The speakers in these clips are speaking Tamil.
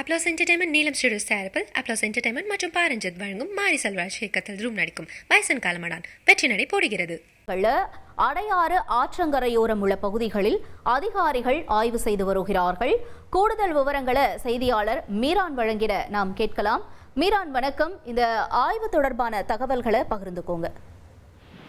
அப்ளாஸ் என்டர்டைன்மெண்ட் நீலம் ஸ்டுடியோஸ் தயாரிப்பில் அப்ளாஸ் என்டர்டைன்மெண்ட் மற்றும் பாரஞ்சித் வழங்கும் மாரி செல்வராஜ் இயக்கத்தில் ரூம் நடிக்கும் வயசன் காலமடான் வெற்றி நடை போடுகிறது. அடையாறு ஆற்றங்கரையோரம் உள்ள பகுதிகளில் அதிகாரிகள் ஆய்வு செய்து வருகிறார்கள். கூடுதல் விவரங்களை செய்தியாளர் மீரான் வழங்கிட நாம் கேட்கலாம். மீரான் வணக்கம். இந்த ஆய்வு தொடர்பான தகவல்களை பகிர்ந்துக்கோங்க.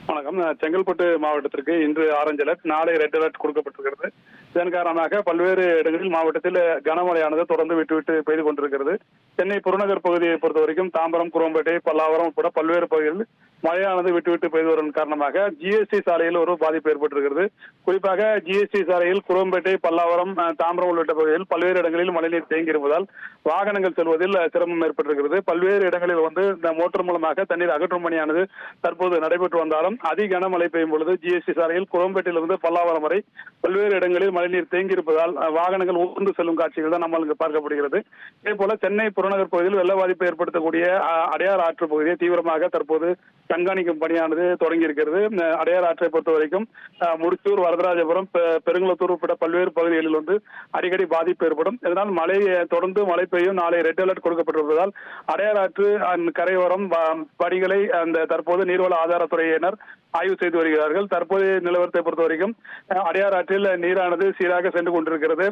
வணக்கம். செங்கல்பட்டு மாவட்டத்திற்கு இன்று ஆரஞ்சு அலர்ட், நாளை ரெட் அலர்ட் கொடுக்கப்பட்டிருக்கிறது. இதன் காரணமாக பல்வேறு இடங்களில் மாவட்டத்தில் கனமழையானது தொடர்ந்து விட்டு பெய்து கொண்டிருக்கிறது. சென்னை புறநகர் பகுதியை பொறுத்தவரைக்கும் தாம்பரம், குரோம்பேட்டை, பல்லாவரம் உட்பட பல்வேறு பகுதிகளில் மழையானது விட்டு பெய்து வருவதன் காரணமாக ஜிஎஸ்டி சாலையில் ஒரு பாதிப்பு ஏற்பட்டிருக்கிறது. குறிப்பாக ஜிஎஸ்டி சாலையில் குரோம்பேட்டை, பல்லாவரம், தாம்பரம் உள்ளிட்ட பகுதிகளில் பல்வேறு இடங்களில் மழைநீர் தேங்கியிருப்பதால் வாகனங்கள் செல்வதில் சிரமம் ஏற்பட்டிருக்கிறது. பல்வேறு இடங்களில் இந்த மோட்டார் மூலமாக தண்ணீர் அகற்றும் பணியானது தற்போது நடைபெற்று வந்தாலும் அதி கனமழை பெய்யும் பொழுது ஜிஎஸ்டி சாலையில் குரோம்பேட்டையிலிருந்து பல்லாவரம் வரை பல்வேறு இடங்களில் மழைநீர் தேங்கியிருப்பதால் வாகனங்கள் ஊர்ந்து செல்லும் காட்சிகள் தான் நம்மளுக்கு பார்க்கப்படுகிறது. இதே போல சென்னை புறநகர் பகுதியில் வெள்ள பாதிப்பை ஏற்படுத்தக்கூடிய அடையாறு ஆற்று பகுதியை தீவிரமாக தற்போது கண்காணிக்கும் பணியானது தொடங்கி இருக்கிறது. அடையாறு ஆற்றை பொறுத்த வரைக்கும் முடிச்சூர், வரதராஜபுரம், பெருங்குளத்தூர் உட்பட பல்வேறு பகுதிகளில் அடிக்கடி பாதிப்பு ஏற்படும். இதனால் தொடர்ந்து மழை பெய்யும். நாளை ரெட் அலர்ட் கொடுக்கப்பட்டிருப்பதால் அடையாறு ஆற்று கரையோரம் பணிகளை தற்போது நீர்வள ஆதாரத்துறையினர் ஆய்வு செய்து வருகிறார்கள். தற்போதைய நிலவரத்தை பொறுத்த வரைக்கும் அடையாறு ஆற்றில் நீரானது சீராக சென்று கொண்டிருக்கிறது.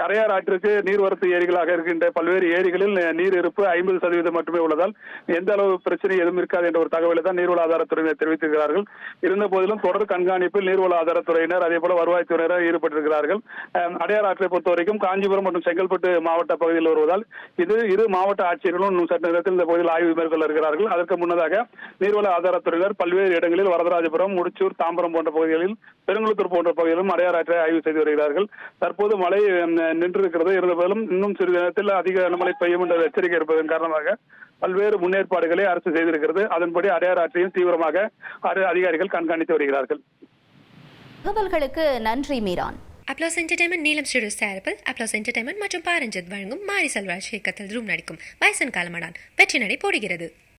அடையாறு ஆற்றிற்கு நீர்வரத்து ஏரிகளாக இருக்கின்ற பல்வேறு ஏரிகளில் நீர் இருப்பு 50% மட்டுமே உள்ளதால் எந்த அளவு பிரச்சனை எதுவும் இருக்காது என்ற ஒரு தகவலை தான் நீர்வள ஆதாரத்துறையினர் தெரிவித்திருக்கிறார்கள். இருந்த போதிலும் தொடர் கண்காணிப்பில் நீர்வள ஆதாரத்துறையினர் அதே போல வருவாய்த்துறையினர் ஈடுபட்டிருக்கிறார்கள். அடையாறு ஆற்றை பொறுத்த வரைக்கும் காஞ்சிபுரம் மற்றும் செங்கல்பட்டு மாவட்ட பகுதியில் வருவதால் இரு மாவட்ட ஆட்சியர்களும் சட்ட நேரத்தில் இந்த பகுதியில் ஆய்வு மேற்கொள்ள இருக்கிறார்கள். அதற்கு முன்னதாக நீர்வள ஆதாரத்துறையினர் பல்வேறு இடங்களில் வரதராஜபுரம், முடிச்சூர், தாம்பரம் போன்ற பகுதிகளில், பெருங்குளத்தூர் போன்ற பகுதிகளிலும் அடையாறு ஆற்றை ஆய்வு செய்து வருகிறார்கள். தற்போது மழை நின்றிருக்கிறது. இருந்தபோதிலும் இன்னும் சிறிது நேரத்தில் அதிக கனமழை பெய்யும் என்ற எச்சரிக்கை இருப்பதன் காரணமாக பல்வேறு முன்னேற்பாடுகளை அரசு செய்திருக்கிறது. அதன்படி அடையாறு ஆற்றையும் தீவிரமாக அதிகாரிகள் கண்காணித்து வருகிறார்கள். தகவல்களுக்கு நன்றி மீரான். அப்ளாஸ் என்டர்டைன்மெண்ட் நீலம் ஸ்டுடியோஸ் தயாரிப்பில் அப்ளாஸ் என்டர்டைன்மெண்ட் மற்றும் பாரஞ்சித் வழங்கும் மாரி செல்வராஜ் இயக்கத்தில் ரூம் நடிக்கும் வயசன் காலமடான் வெற்றி நடை போடுகிறது.